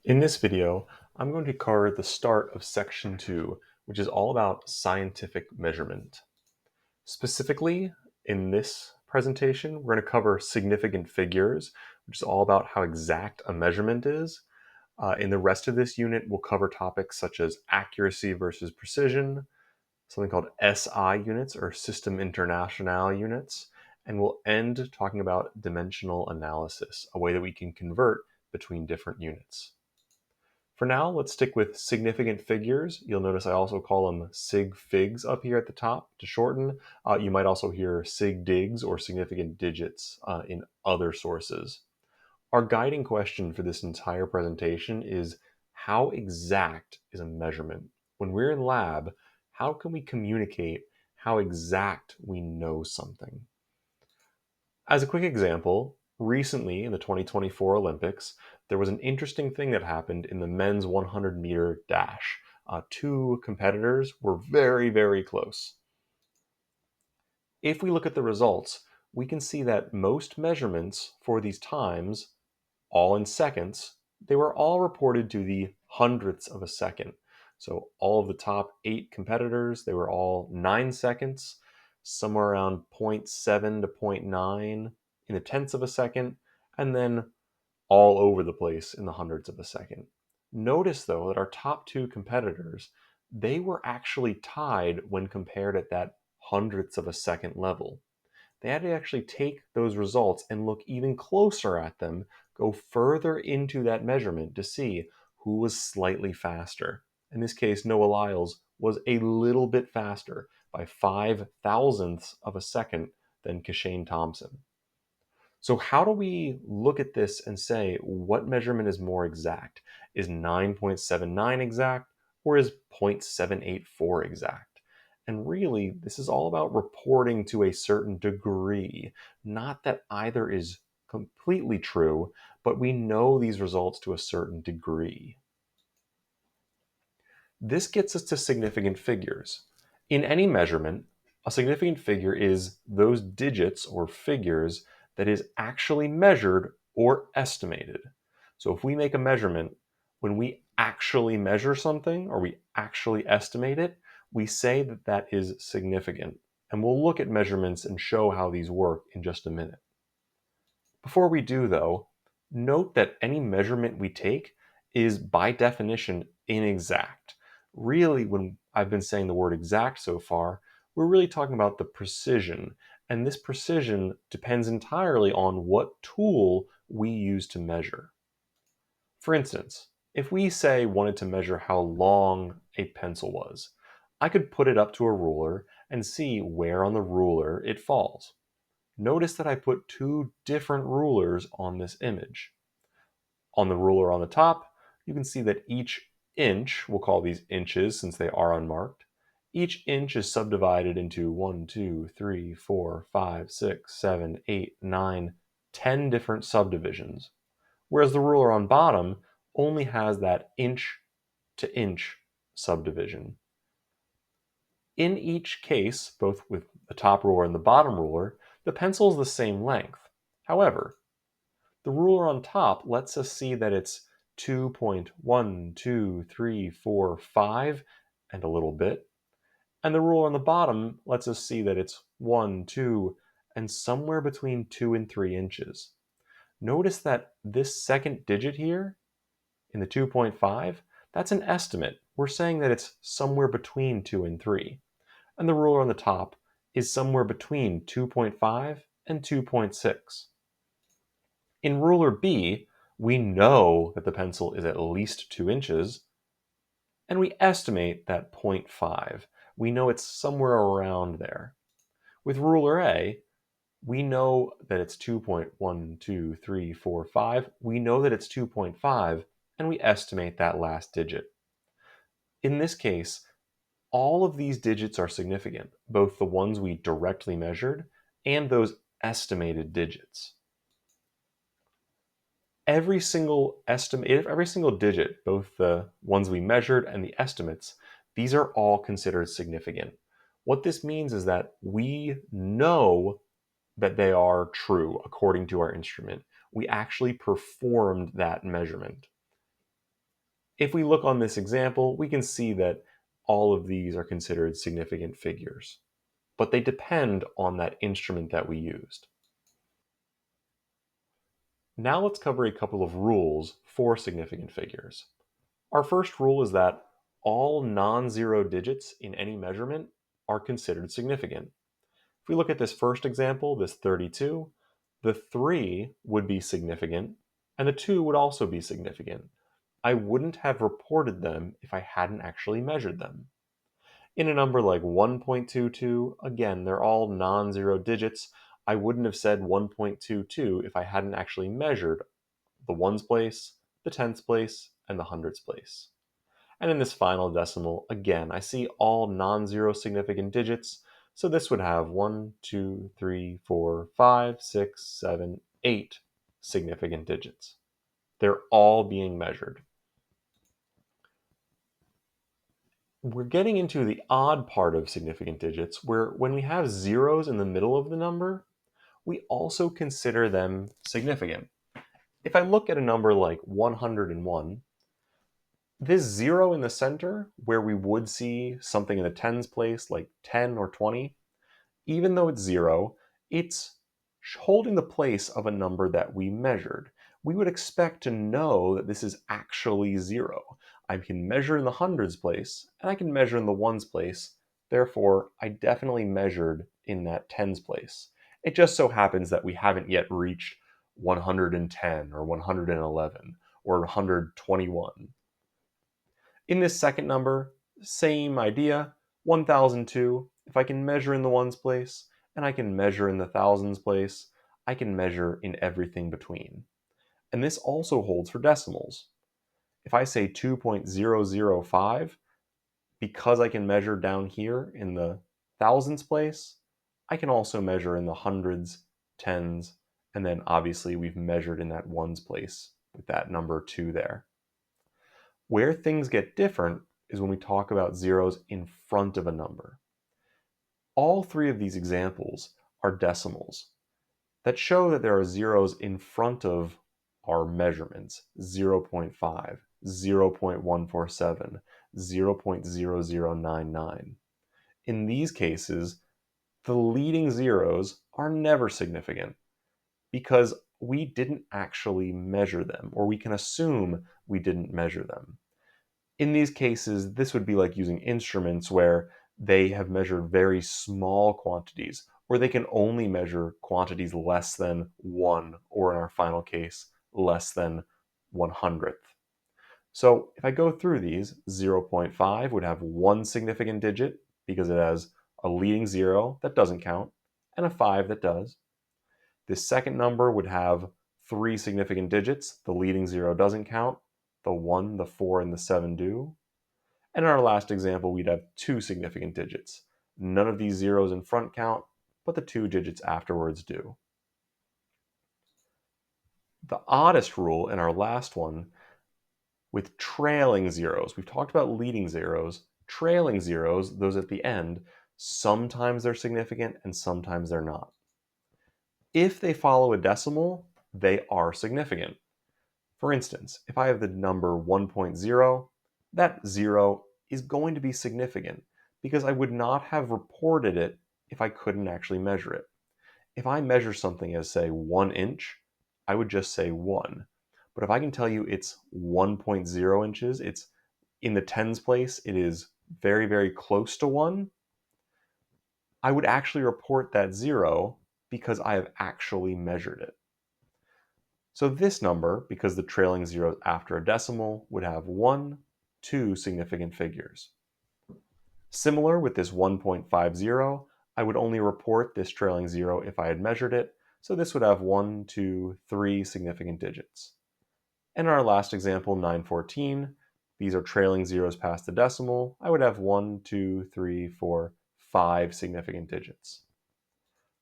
In this video, I'm going to cover the start of section 2, which is all about scientific measurement. Specifically, in this presentation, we're going to cover significant figures, which is all about how exact a measurement is. In the rest of this unit, we'll cover topics such as accuracy versus precision, something called SI units or System International units, and we'll end talking about dimensional analysis, a way that we can convert between different units. For now, let's stick with significant figures. You'll notice I also call them sig figs up here at the top to shorten. You might also hear sig digs or significant digits in other sources. Our guiding question for this entire presentation is how exact is a measurement? When we're in lab, how can we communicate how exact we know something? As a quick example, recently in the 2024 Olympics, there was an interesting thing that happened in the men's 100-meter dash. Two competitors were very, very close. If we look at the results, we can see that most measurements for these times, all in seconds, they were all reported to the hundredths of a second. So all of the top 8 competitors, they were all 9 seconds, somewhere around zero point 0.7 to zero point 0.9 in the tenths of a second, and then all over the place in the hundreds of a second. Notice though that our top 2 competitors, they were actually tied when compared at that hundredths of a second level. They had to actually take those results and look even closer at them, go further into that measurement to see who was slightly faster. In this case, Noah Lyles was a little bit faster by 5 thousandths of a second than Kashane Thompson. So how do we look at this and say what measurement is more exact? Is 9.79 exact or is 0.784 exact? And really, this is all about reporting to a certain degree. Not that either is completely true, but we know these results to a certain degree. This gets us to significant figures. In any measurement, a significant figure is those digits or figures that is actually measured or estimated. So if we make a measurement, when we actually measure something or we actually estimate it, we say that that is significant. And we'll look at measurements and show how these work in just a minute. Before we do, though, note that any measurement we take is by definition inexact. Really, when I've been saying the word exact so far, we're really talking about the precision. And this precision depends entirely on what tool we use to measure. For instance, if we say wanted to measure how long a pencil was, I could put it up to a ruler and see where on the ruler it falls. Notice that I put 2 different rulers on this image. On the ruler on the top, you can see that each inch, we'll call these inches since they are unmarked, each inch is subdivided into 1, 2, 3, 4, 5, 6, 7, 8, 9, 10 different subdivisions, whereas the ruler on bottom only has that inch to inch subdivision. In each case, both with the top ruler and the bottom ruler, the pencil is the same length. However, the ruler on top lets us see that it's 2.12345 and a little bit, and the ruler on the bottom lets us see that it's 1, 2, and somewhere between 2 and 3 inches. Notice that this second digit here in the 2.5, that's an estimate. We're saying that it's somewhere between 2 and 3. And the ruler on the top is somewhere between 2.5 and 2.6. In ruler B, we know that the pencil is at least 2 inches, and we estimate that 0.5. We know it's somewhere around there. With ruler A, we know that it's 2.12345. We know that it's 2.5, and we estimate that last digit. In this case, all of these digits are significant, both the ones we directly measured and those estimated digits. Every single digit, both the ones we measured and the estimates, these are all considered significant. What this means is that we know that they are true according to our instrument. We actually performed that measurement. If we look on this example, we can see that all of these are considered significant figures, but they depend on that instrument that we used. Now let's cover a couple of rules for significant figures. Our first rule is that all non-zero digits in any measurement are considered significant. If we look at this first example, this 32, the 3 would be significant, and the 2 would also be significant. I wouldn't have reported them if I hadn't actually measured them. In a number like 1.22, again, they're all non-zero digits. I wouldn't have said 1.22 if I hadn't actually measured the ones place, the tenths place, and the hundredths place. And in this final decimal, again, I see all non-zero significant digits, so this would have 1, 2, 3, 4, 5, 6, 7, 8 significant digits. They're all being measured. We're getting into the odd part of significant digits, where when we have zeros in the middle of the number, we also consider them significant. If I look at a number like 101, this 0 in the center, where we would see something in the tens place like 10 or 20, even though it's 0, it's holding the place of a number that we measured. We would expect to know that this is actually 0. I can measure in the hundreds place, and I can measure in the ones place. Therefore, I definitely measured in that tens place. It just so happens that we haven't yet reached 110 or 111 or 121. In this second number, same idea, 1002. If I can measure in the ones place and I can measure in the thousands place, I can measure in everything between. And this also holds for decimals. If I say 2.005, because I can measure down here in the thousands place, I can also measure in the hundreds, tens, and then obviously we've measured in that ones place with that number 2 there. Where things get different is when we talk about zeros in front of a number. All three of these examples are decimals that show that there are zeros in front of our measurements: 0.5, 0.147, 0.0099. In these cases, the leading zeros are never significant because we didn't actually measure them, or we can assume we didn't measure them. In these cases, this would be like using instruments where they have measured very small quantities, or they can only measure quantities less than 1, or in our final case, less than 100th. So if I go through these, 0.5 would have one significant digit because it has a leading 0 that doesn't count and a 5 that does. This second number would have 3 significant digits. The leading 0 doesn't count. The 1, the 4, and the 7 do. And in our last example, we'd have 2 significant digits. None of these zeros in front count, but the 2 digits afterwards do. The oddest rule in our last one, with trailing zeros, we've talked about leading zeros. Trailing zeros, those at the end, sometimes they're significant and sometimes they're not. If they follow a decimal, they are significant. For instance, if I have the number 1.0, that 0 is going to be significant because I would not have reported it if I couldn't actually measure it. If I measure something as, say, 1 inch, I would just say 1. But if I can tell you it's 1.0 inches, it's in the tens place, it is very, very close to 1, I would actually report that 0 because I have actually measured it. So this number, because the trailing zeros after a decimal, would have 1, 2 significant figures. Similar with this 1.50, I would only report this trailing 0 if I had measured it, so this would have 1, 2, 3 significant digits. In our last example, 914, these are trailing zeros past the decimal. I would have 1, 2, 3, 4, 5 significant digits.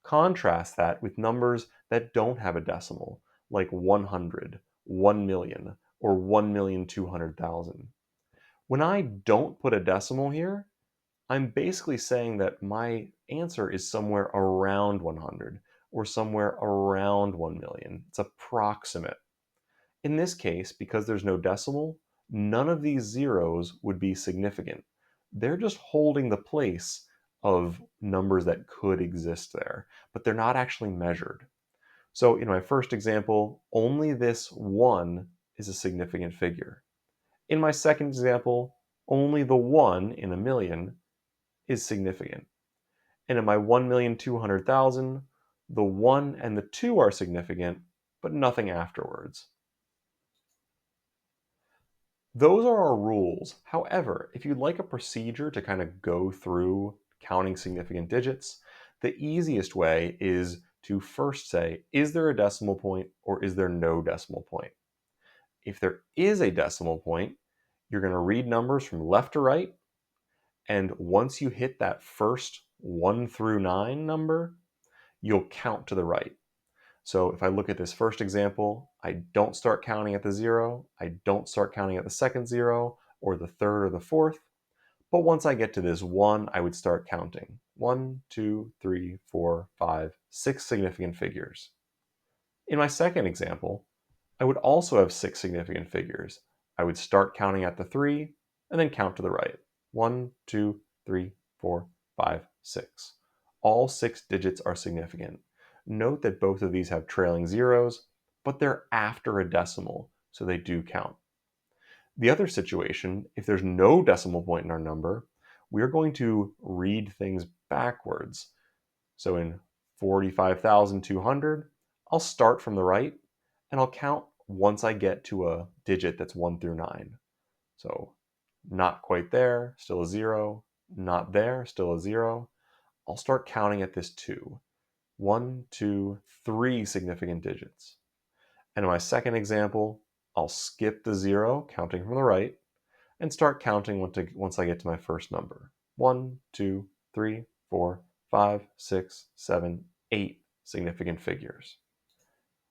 Contrast that with numbers that don't have a decimal, like 100, 1 million, or 1,200,000. When I don't put a decimal here, I'm basically saying that my answer is somewhere around 100 or somewhere around 1 million. It's approximate. In this case, because there's no decimal, none of these zeros would be significant. They're just holding the place of numbers that could exist there, but they're not actually measured. So in my first example, only this 1 is a significant figure. In my second example, only the 1 in a million is significant. And in my 1,200,000, the 1 and the 2 are significant, but nothing afterwards. Those are our rules. However, if you'd like a procedure to kind of go through counting significant digits, the easiest way is to first say, is there a decimal point or is there no decimal point? If there is a decimal point, you're going to read numbers from left to right. And once you hit that first 1 through 9 number, you'll count to the right. So if I look at this first example, I don't start counting at the 0, I don't start counting at the second 0, or the third or the fourth. But once I get to this 1, I would start counting. 1, 2, 3, 4, 5, 6 significant figures. In my second example, I would also have 6 significant figures. I would start counting at the 3, and then count to the right. 1, 2, 3, 4, 5, 6. All 6 digits are significant. Note that both of these have trailing zeros, but they're after a decimal, so they do count. The other situation, if there's no decimal point in our number, we're going to read things backwards. So in 45,200, I'll start from the right, and I'll count once I get to a digit that's 1 through 9. So not quite there, still a 0, not there, still a 0. I'll start counting at this 2. 1, 2, 3 significant digits. And in my second example, I'll skip the 0, counting from the right, and start counting once I get to my first number. 1, 2, 3, 4, 5, 6, 7, 8 significant figures.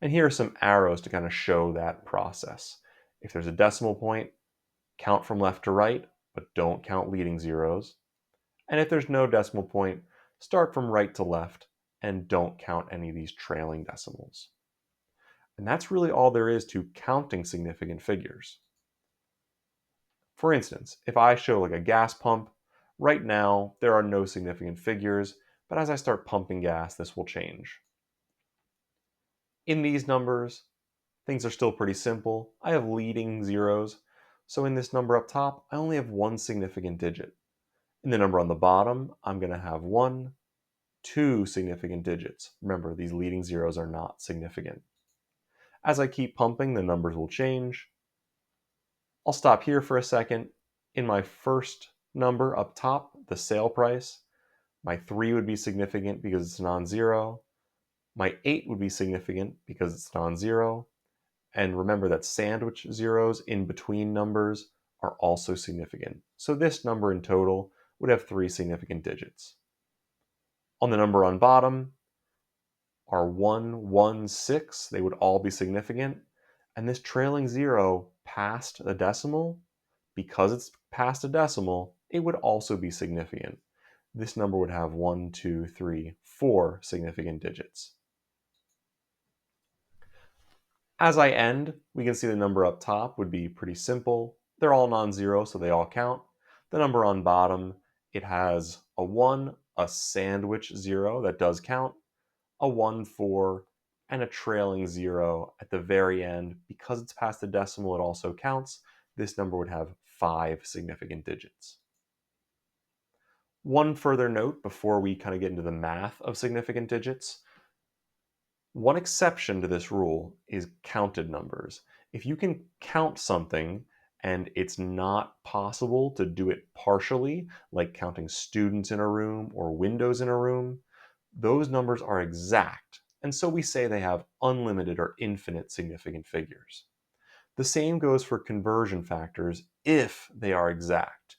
And here are some arrows to kind of show that process. If there's a decimal point, count from left to right, but don't count leading zeros. And if there's no decimal point, start from right to left and don't count any of these trailing decimals. And that's really all there is to counting significant figures. For instance, if I show like a gas pump, right now there are no significant figures, but as I start pumping gas, this will change. In these numbers, things are still pretty simple. I have leading zeros, so in this number up top, I only have 1 significant digit. In the number on the bottom, I'm going to have 1, 2 significant digits. Remember, these leading zeros are not significant. As I keep pumping, the numbers will change. I'll stop here for a second. In my first number up top, the sale price, my 3 would be significant because it's non-zero. My 8 would be significant because it's non-zero. And remember that sandwich zeros in between numbers are also significant. So this number in total would have 3 significant digits. On the number on bottom are 1, 1, 6. They would all be significant. And this trailing zero past a decimal, because it's past a decimal, it would also be significant. This number would have 1, 2, 3, 4 significant digits. As I end, we can see the number up top would be pretty simple. They're all non-zero, so they all count. The number on bottom, it has a 1, a sandwich 0 that does count, a 1, 4, and a trailing 0 at the very end. Because it's past the decimal, it also counts. This number would have 5 significant digits. One further note before we kind of get into the math of significant digits. One exception to this rule is counted numbers. If you can count something and it's not possible to do it partially, like counting students in a room or windows in a room, those numbers are exact, and so we say they have unlimited or infinite significant figures. The same goes for conversion factors if they are exact.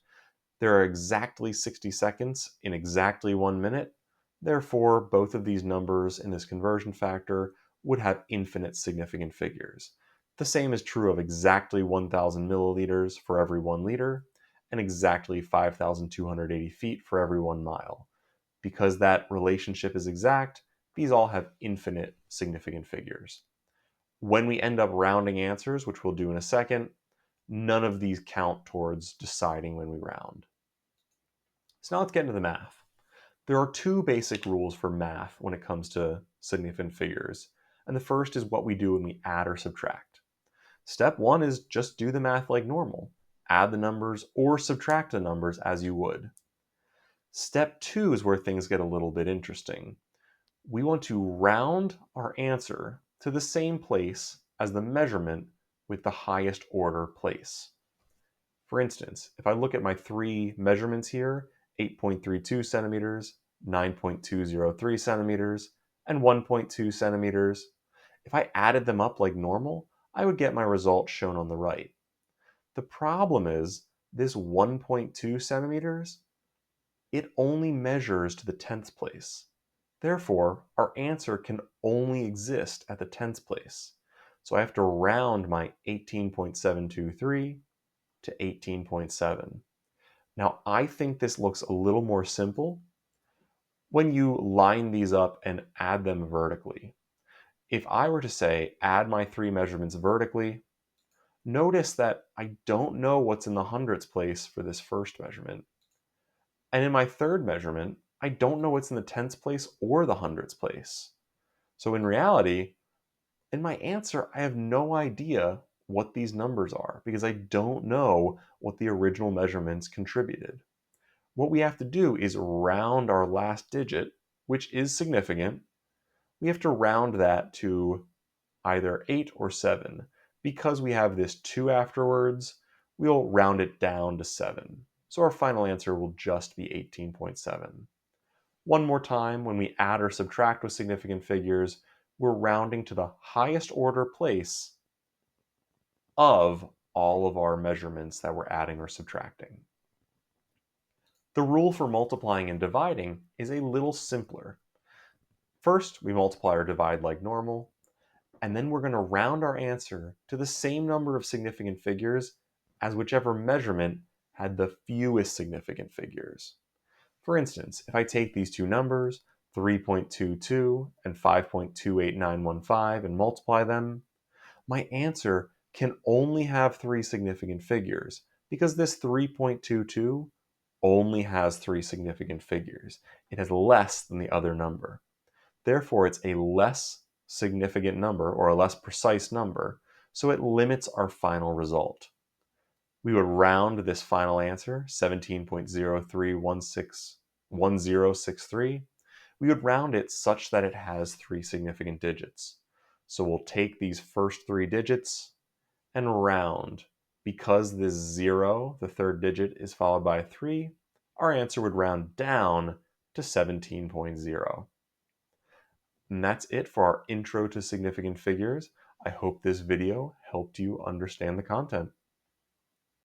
There are exactly 60 seconds in exactly 1 minute. Therefore, both of these numbers in this conversion factor would have infinite significant figures. The same is true of exactly 1,000 milliliters for every 1 liter and exactly 5,280 feet for every 1 mile. Because that relationship is exact, these all have infinite significant figures. When we end up rounding answers, which we'll do in a second, none of these count towards deciding when we round. So now let's get into the math. There are two basic rules for math when it comes to significant figures, and the first is what we do when we add or subtract. Step one is just do the math like normal. Add the numbers or subtract the numbers as you would. Step two is where things get a little bit interesting. We want to round our answer to the same place as the measurement with the highest order place. For instance, if I look at my three measurements here, 8.32 centimeters, 9.203 centimeters, and 1.2 centimeters, if I added them up like normal, I would get my result shown on the right. The problem is this 1.2 centimeters, it only measures to the 10th place. Therefore, our answer can only exist at the 10th place. So I have to round my 18.723 to 18.7. Now, I think this looks a little more simple when you line these up and add them vertically. If I were to say add my three measurements vertically, notice that I don't know what's in the hundredths place for this first measurement. And in my third measurement, I don't know what's in the tenths place or the hundredths place. So in reality, in my answer, I have no idea what these numbers are because I don't know what the original measurements contributed. What we have to do is round our last digit, which is significant. We have to round that to either 8 or 7. Because we have this 2 afterwards, we'll round it down to 7. So our final answer will just be 18.7. One more time, when we add or subtract with significant figures, we're rounding to the highest order place of all of our measurements that we're adding or subtracting. The rule for multiplying and dividing is a little simpler. First, we multiply or divide like normal, and then we're going to round our answer to the same number of significant figures as whichever measurement had the fewest significant figures. For instance, if I take these two numbers, 3.22 and 5.28915, and multiply them, my answer can only have three significant figures because this 3.22 only has three significant figures. It has less than the other number. Therefore, it's a less significant number or a less precise number, so it limits our final result. We would round this final answer, 17.03161063. We would round it such that it has three significant digits. So we'll take these first three digits and round. Because this 0, the third digit, is followed by a 3, our answer would round down to 17.0. And that's it for our intro to significant figures. I hope this video helped you understand the content.